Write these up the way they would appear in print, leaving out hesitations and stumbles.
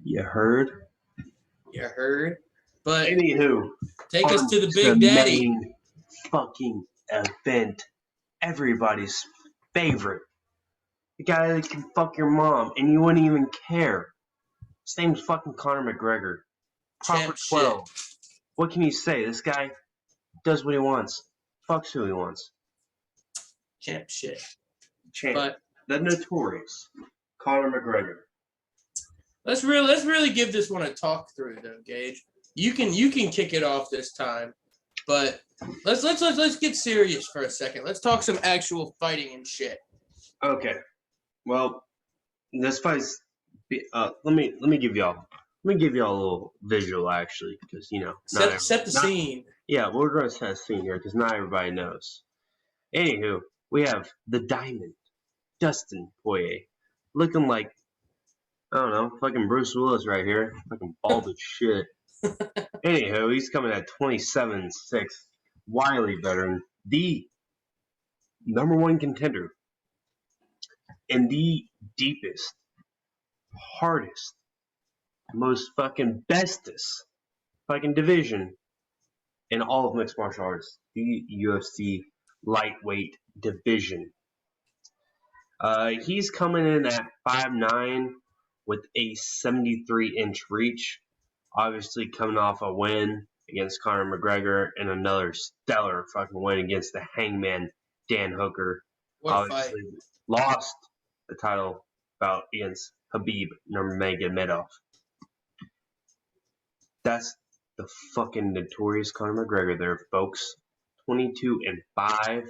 You heard? You heard? But Anywho, take us to the the big daddy. main fucking event. Everybody's favorite. The guy that can fuck your mom and you wouldn't even care. His name's fucking Conor McGregor. Proper Champ shit. 12. What can you say? This guy does what he wants. Fucks who he wants. Champ shit. Champ. But the notorious Conor McGregor. let's really give this one a talk through though, Gage. You can kick it off this time. But let's get serious for a second. Let's talk some actual fighting and shit. Okay. Well, this fight's let me give y'all a little visual actually, because Set the scene. Yeah, we're going to set a scene here because not everybody knows. Anywho, we have the Diamond, Dustin Poirier, looking like, I don't know, fucking Bruce Willis right here, fucking bald as shit. Anywho, he's coming at 27-6, wily veteran, the number one contender in the deepest, hardest, most fucking bestest fucking division in all of mixed martial arts, the UFC lightweight division. He's coming in at 5'9" with a 73-inch reach. Obviously coming off a win against Conor McGregor and another stellar fucking win against the Hangman Dan Hooker. What Obviously fight? lost the title bout against Khabib Nurmagomedov. That's the fucking notorious Conor McGregor there, folks. 22-5.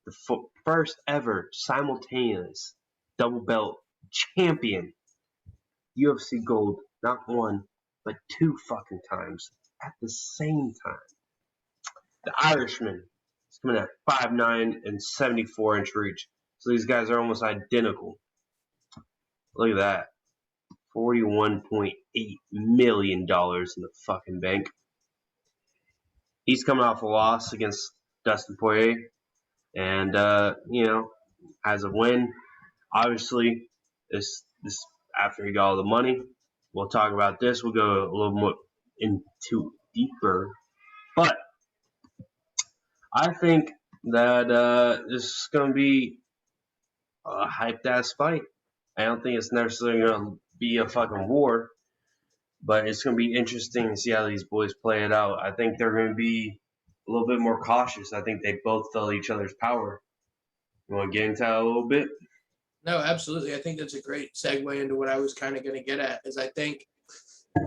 The first ever simultaneous double belt champion. UFC gold, not one, but two fucking times at the same time. The Irishman is coming at 5'9" and 74-inch reach. So these guys are almost identical. Look at that. $41.8 million in the fucking bank. He's coming off a loss against Dustin Poirier. And, has a win. Obviously, this after he got all the money. We'll talk about this. We'll go a little more into deeper. But I think that this is going to be a hyped-ass fight. I don't think it's necessarily going to be a fucking war. But it's going to be interesting to see how these boys play it out. I think they're going to be a little bit more cautious. I think they both felt each other's power. You want to get into that a little bit? No, absolutely. I think that's a great segue into what I was kind of going to get at, is I think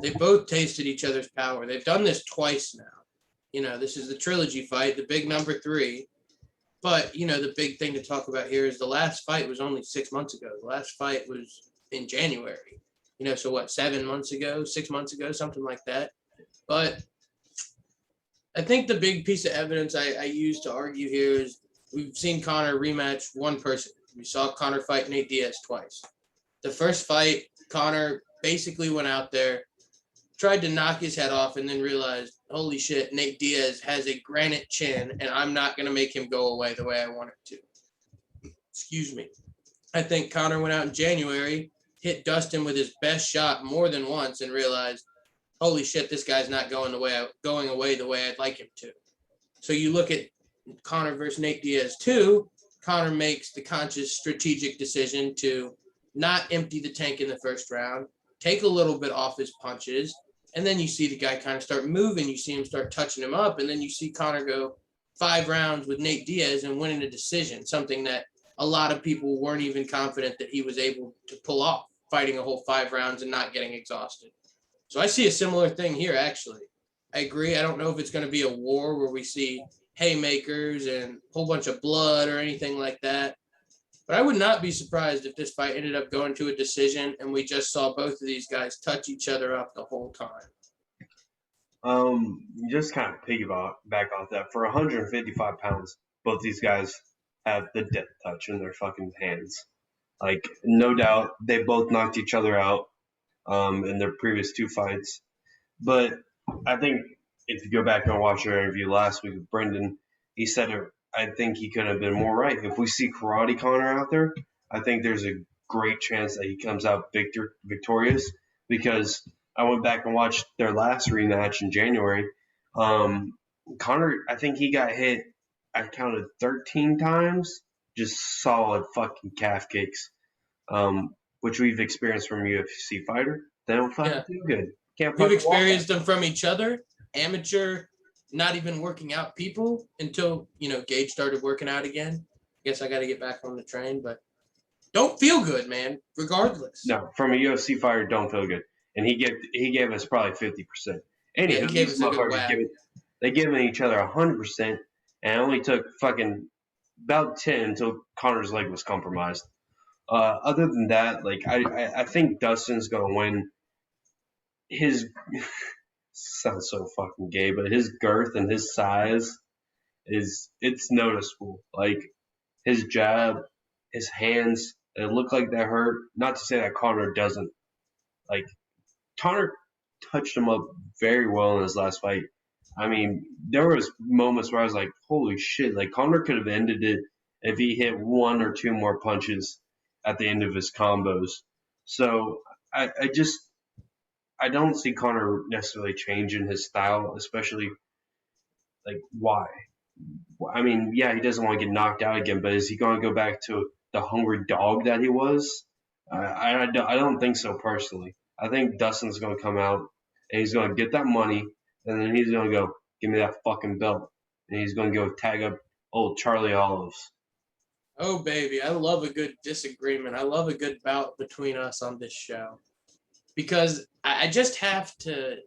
they both tasted each other's power. They've done this twice now. This is the trilogy fight, the big number 3. But, the big thing to talk about here is the last fight was only 6 months ago. The last fight was in January. So what, 7 months ago, 6 months ago, something like that. But I think the big piece of evidence I use to argue here is we've seen Conor rematch one person. We saw Conor fight Nate Diaz twice. The first fight, Conor basically went out there, tried to knock his head off, and then realized, holy shit, Nate Diaz has a granite chin, and I'm not going to make him go away the way I want him to. Excuse me. I think Conor went out in January, hit Dustin with his best shot more than once, and realized, holy shit, this guy's not going away the way I'd like him to. So you look at Conor versus Nate Diaz 2, Conor makes the conscious strategic decision to not empty the tank in the first round, take a little bit off his punches, and then you see the guy kind of start moving. You see him start touching him up, and then you see Conor go 5 rounds with Nate Diaz and winning a decision, something that a lot of people weren't even confident that he was able to pull off, fighting a whole 5 rounds and not getting exhausted. So I see a similar thing here, actually. I agree. I don't know if it's going to be a war where we see haymakers and a whole bunch of blood or anything like that. But I would not be surprised if this fight ended up going to a decision and we just saw both of these guys touch each other up the whole time. Just kind of piggyback off that. For 155 pounds, both these guys have the death touch in their fucking hands. Like, no doubt, they both knocked each other out in their previous 2 fights. But I think if you go back and watch our interview last week with Brendan, he said I think he could have been more right. If we see Karate Conor out there, I think there's a great chance that he comes out victorious. because I went back and watched their last rematch in January. Conor, I think he got hit. I counted 13 times, just solid fucking calf kicks, which we've experienced from a UFC fighter. They don't fucking feel good. Can't We've fucking walk experienced them from each other, amateur, not even working out people until, Gage started working out again. Guess I got to get back on the train, but don't feel good, man, regardless. No, from a UFC fighter, don't feel good. And he gave us probably 50%. Anywho, Yeah, he gave us a good whack. They giving each other 100%, and it only took fucking about 10 until Conor's leg was compromised. Other than that, like I think Dustin's gonna win. His sounds so fucking gay, but his girth and his size it's noticeable. Like his jab, his hands, they look like they hurt. Not to say that Conor doesn't. Like Conor touched him up very well in his last fight. I mean, there was moments where I was like, holy shit, like Conor could have ended it if he hit one or two more punches at the end of his combos. So I don't see Conor necessarily changing his style, especially like why? I mean, yeah, he doesn't want to get knocked out again, but is he going to go back to the hungry dog that he was? I don't think so personally. I think Dustin's going to come out and he's going to get that money, and then he's going to go, give me that fucking belt. And he's going to go tag up old Charlie Olives. Oh, baby, I love a good disagreement. I love a good bout between us on this show. Because I just have to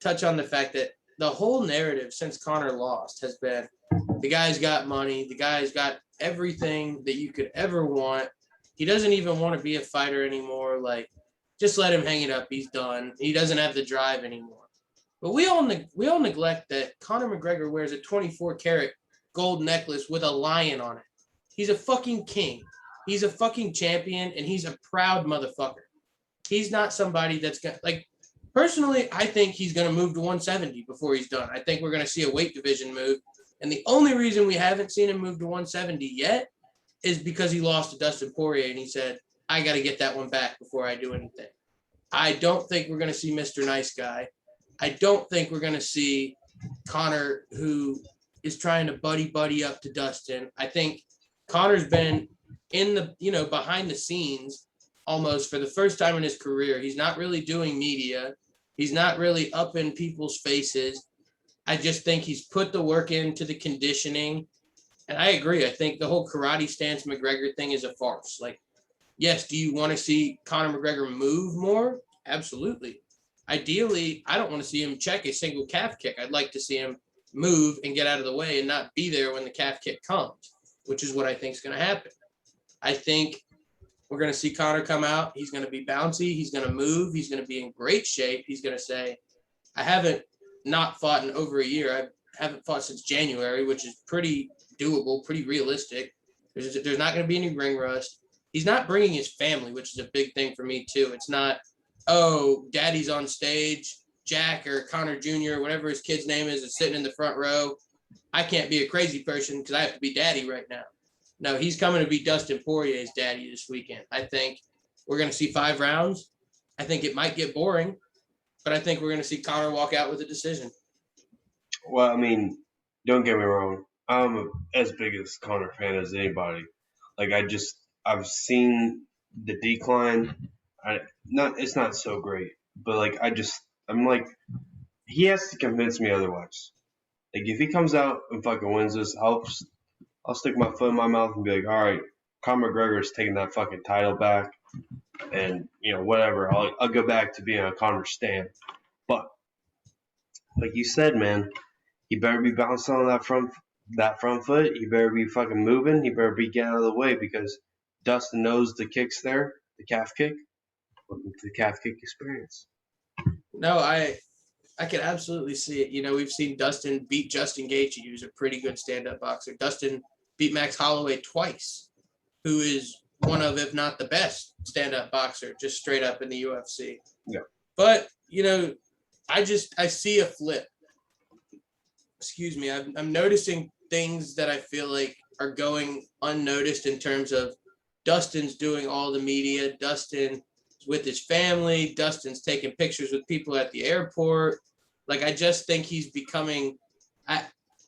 touch on the fact that the whole narrative since Conor lost has been the guy's got money, the guy's got everything that you could ever want. He doesn't even want to be a fighter anymore. Like, just let him hang it up. He's done. He doesn't have the drive anymore. But we all neglect that Conor McGregor wears a 24-karat gold necklace with a lion on it. He's a fucking king. He's a fucking champion, and he's a proud motherfucker. He's not somebody that's going to, like, personally, I think he's going to move to 170 before he's done. I think we're going to see a weight division move. And the only reason we haven't seen him move to 170 yet is because he lost to Dustin Poirier and he said, I got to get that one back before I do anything. I don't think we're going to see Mr. Nice Guy. I don't think we're going to see Conor, who is trying to buddy up to Dustin. I think Conor's been in the, behind the scenes almost for the first time in his career. He's not really doing media. He's not really up in people's faces. I just think he's put the work into the conditioning. And I agree. I think the whole karate stance McGregor thing is a farce. Like, yes, do you want to see Conor McGregor move more? Absolutely. Ideally, I don't want to see him check a single calf kick. I'd like to see him move and get out of the way and not be there when the calf kick comes, which is what I think is going to happen. I think we're going to see Conor come out. He's going to be bouncy. He's going to move. He's going to be in great shape. He's going to say, I haven't not fought in over a year. I haven't fought since January, which is pretty doable, pretty realistic. There's not going to be any ring rust. He's not bringing his family, which is a big thing for me too. It's not, oh, daddy's on stage, Jack or Conor Jr., whatever his kid's name is sitting in the front row. I can't be a crazy person because I have to be daddy right now. No, he's coming to be Dustin Poirier's daddy this weekend. I think we're going to see 5 rounds. I think it might get boring, but I think we're going to see Conor walk out with a decision. Well, I mean, don't get me wrong. I'm as big a Conor fan as anybody. Like, I've seen the decline. It's not so great, but like, I'm like, he has to convince me otherwise. Like, if he comes out and fucking wins this, I'll stick my foot in my mouth and be like, all right, Conor McGregor's taking that fucking title back, and whatever. I'll go back to being a Conor stan. But like you said, man, he better be bouncing on that front foot. He better be fucking moving. He better be getting out of the way because Dustin knows the kick's there, the calf kick. Welcome to the calf kick experience. No, I can absolutely see it. We've seen Dustin beat Justin Gaethje, who's a pretty good stand-up boxer. Dustin beat Max Holloway twice, who is one of, if not the best stand-up boxer, just straight up in the UFC. Yeah. But, I see a flip. Excuse me. I'm noticing things that I feel like are going unnoticed in terms of Dustin's doing all the media. Dustin with his family. Dustin's taking pictures with people at the airport. Like, I just think he's becoming,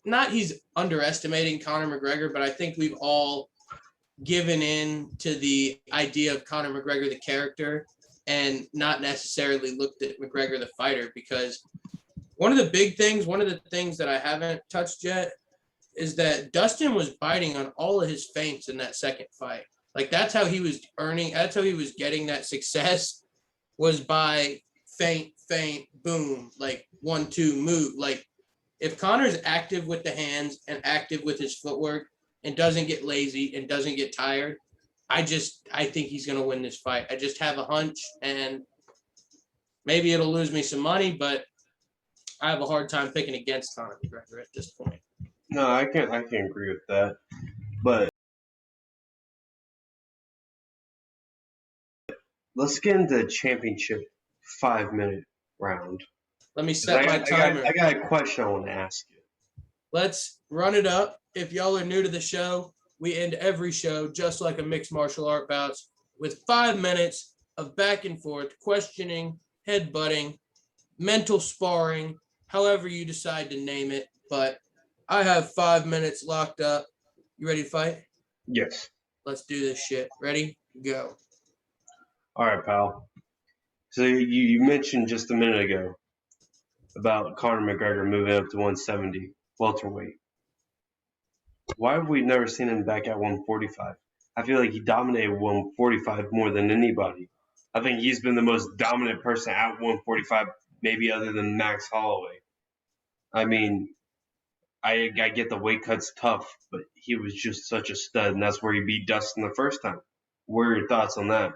not he's underestimating Conor McGregor, but I think we've all given in to the idea of Conor McGregor, the character, and not necessarily looked at McGregor, the fighter, because one of the things that I haven't touched yet is that Dustin was biting on all of his feints in that second fight. Like, that's how he was getting that success, was by feint, boom, like 1-2 move. Like, if Conor's active with the hands and active with his footwork and doesn't get lazy and doesn't get tired, I think he's going to win this fight. I just have a hunch, and maybe it'll lose me some money, but I have a hard time picking against Conor McGregor at this point. No, I can't agree with that. But let's get into the championship 5-minute round. Let me set my timer. I got a question I want to ask you. Let's run it up. If y'all are new to the show, we end every show just like a mixed martial art bouts with 5 minutes of back and forth questioning, headbutting, mental sparring, however you decide to name it. But I have 5 minutes locked up. You ready to fight? Yes. Let's do this shit. Ready? Go. All right, pal. So you mentioned just a minute ago about Conor McGregor moving up to 170 welterweight. Why have we never seen him back at 145? I feel like he dominated 145 more than anybody. I think he's been the most dominant person at 145, maybe other than Max Holloway. I mean, I get the weight cut's tough, but he was just such a stud, and that's where he beat Dustin the first time. What are your thoughts on that?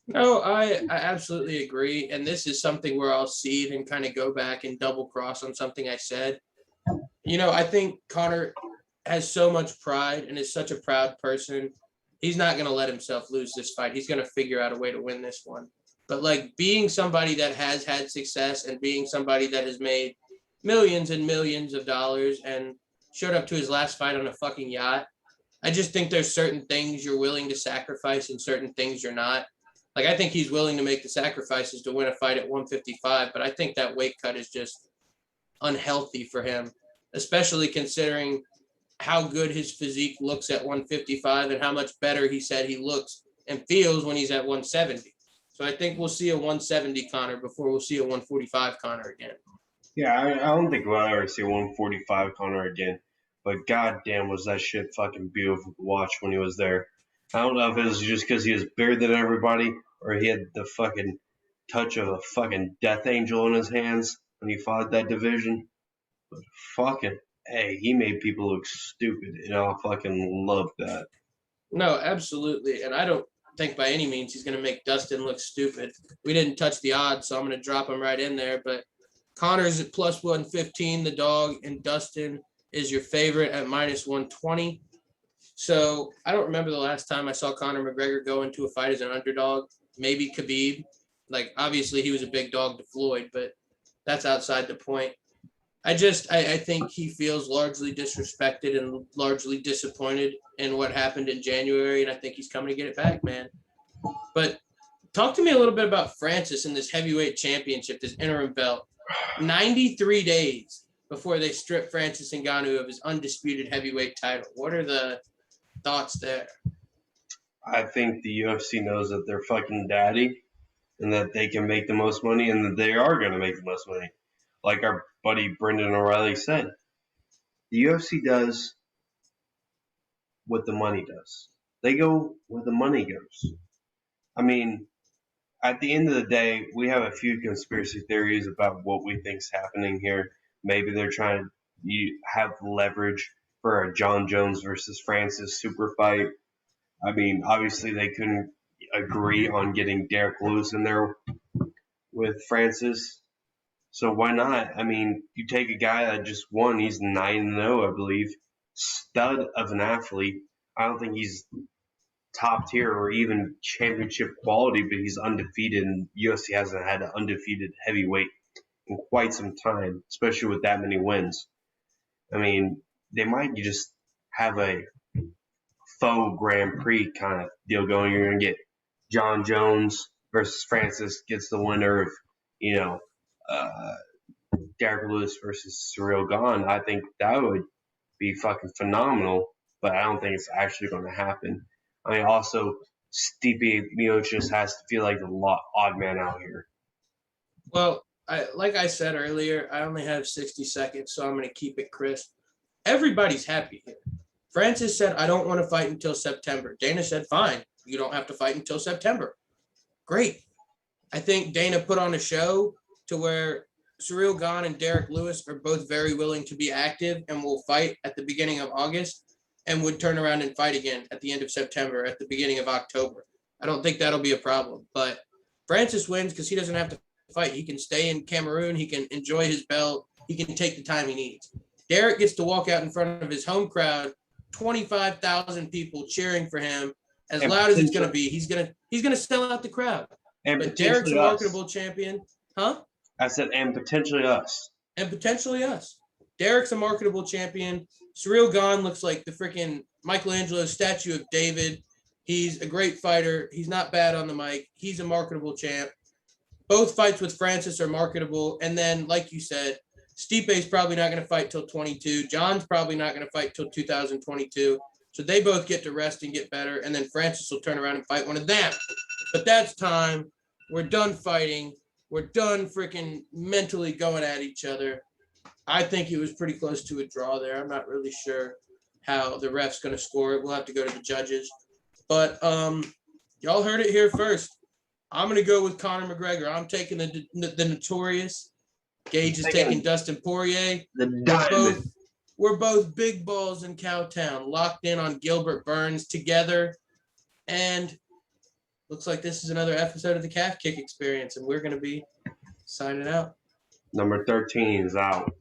No, I absolutely agree. And this is something where I'll see it and kind of go back and double cross on something I said. I think Conor has so much pride and is such a proud person. He's not going to let himself lose this fight. He's going to figure out a way to win this one. But like, being somebody that has had success and being somebody that has made millions and millions of dollars and showed up to his last fight on a fucking yacht, I just think there's certain things you're willing to sacrifice and certain things you're not. Like, I think he's willing to make the sacrifices to win a fight at 155, but I think that weight cut is just unhealthy for him, especially considering how good his physique looks at 155 and how much better he said he looks and feels when he's at 170. So I think we'll see a 170 Conor before we'll see a 145 Conor again. Yeah, I don't think we'll ever see 145 Conor again. But goddamn, was that shit fucking beautiful to watch when he was there. I don't know if it was just because he was bigger than everybody or he had the fucking touch of a fucking death angel in his hands when he fought that division. But fucking, hey, he made people look stupid, and I fucking love that. No, absolutely. And I don't think by any means he's going to make Dustin look stupid. We didn't touch the odds, so I'm going to drop him right in there. But Conor's at plus 115, the dog, and Dustin is your favorite at minus 120. So I don't remember the last time I saw Conor McGregor go into a fight as an underdog. Maybe Khabib. Like, obviously he was a big dog to Floyd, but that's outside the point. I think he feels largely disrespected and largely disappointed in what happened in January, and I think he's coming to get it back, man. But talk to me a little bit about Francis in this heavyweight championship, this interim belt. 93 days before they strip Francis Ngannou of his undisputed heavyweight title. What are the thoughts there? I think the UFC knows that they're fucking daddy and that they can make the most money and that they are going to make the most money. Like our buddy Brendan O'Reilly said, the UFC does what the money does. They go where the money goes. I mean, at the end of the day, we have a few conspiracy theories about what we think's happening here. Maybe they're trying to have leverage for a John Jones versus Francis super fight. I mean, obviously they couldn't agree on getting Derek Lewis in there with Francis. So why not? I mean, you take a guy that just won. He's 9-0, I believe. Stud of an athlete. I don't think he's top tier or even championship quality, but he's undefeated, and UFC hasn't had an undefeated heavyweight in quite some time, especially with that many wins. I mean, they might just have a faux Grand Prix kind of deal going. You're going to get John Jones versus Francis gets the winner of, you know, uh, Derek Lewis versus Cyril Gahn. I think that would be fucking phenomenal, but I don't think it's actually going to happen. I mean, also, Stipe Miocic has to feel like the odd man out here. Well, like I said earlier, I only have 60 seconds, so I'm going to keep it crisp. Everybody's happy here. Francis said, I don't want to fight until September. Dana said, fine, you don't have to fight until September. Great. I think Dana put on a show to where Cyril Gahn and Derek Lewis are both very willing to be active and will fight at the beginning of August and would turn around and fight again at the end of September, at the beginning of October. I don't think that'll be a problem. But Francis wins because he doesn't have to fight. He can stay in Cameroon. He can enjoy his belt. He can take the time he needs. Derek gets to walk out in front of his home crowd, 25,000 people cheering for him, as loud as it's going to be. He's gonna sell out the crowd. But Derek's a marketable champion, huh? I said, and potentially us. And potentially us. Derek's a marketable champion. Cyril Gahn looks like the freaking Michelangelo statue of David. He's a great fighter. He's not bad on the mic. He's a marketable champ. Both fights with Francis are marketable. And then, like you said, Stipe's probably not going to fight till 22. John's probably not going to fight till 2022. So they both get to rest and get better. And then Francis will turn around and fight one of them. But that's time. We're done fighting. We're done freaking mentally going at each other. I think it was pretty close to a draw there. I'm not really sure how the ref's going to score it. We'll have to go to the judges. But y'all heard it here first. I'm going to go with Conor McGregor. I'm taking the notorious. Gage is taking Dustin Poirier. The diamond. We're both big balls in Cowtown, locked in on Gilbert Burns together. And looks like this is another episode of the Calf Kick Experience, and we're going to be signing out. Number 13 is out.